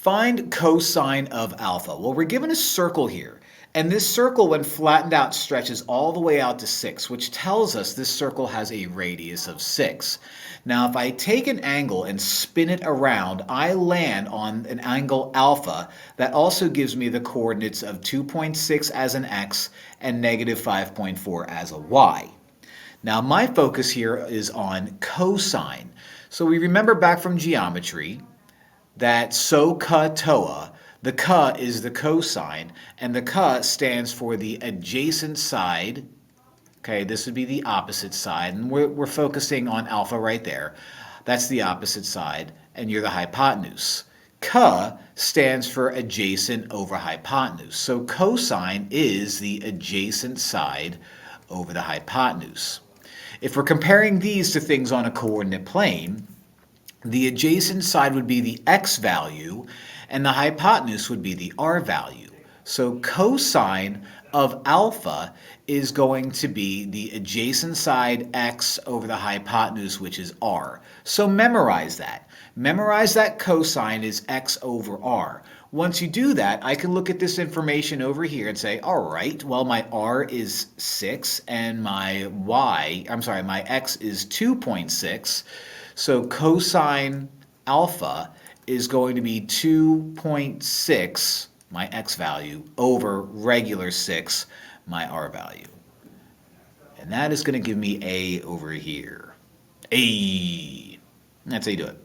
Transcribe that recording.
Find cosine of alpha. Well, we're given a circle here. And this circle, when flattened out, stretches all the way out to 6, which tells us this circle has a radius of 6. Now, if I take an angle and spin it around, I land on an angle alpha that also gives me the coordinates of 2.6 as an x and negative 5.4 as a y. Now, my focus here is on cosine. So we remember back from geometry that SOHCAHTOA, the CA is the cosine, and the CA stands for the adjacent side. Okay, this would be the opposite side, and we're focusing on alpha right there. That's the opposite side, and you're the hypotenuse. CA stands for adjacent over hypotenuse. So cosine is the adjacent side over the hypotenuse. If we're comparing these to things on a coordinate plane, the adjacent side would be the x value, and the hypotenuse would be the r value. So cosine of alpha is going to be the adjacent side x over the hypotenuse, which is r. So memorize that. Memorize that cosine is x over r. Once you do that, I can look at this information over here and say, all right, well, my r is 6 and my x is 2.6. So cosine alpha is going to be 2.6, my x value, over regular 6, my r value. And that is going to give me a over here. A. That's how you do it.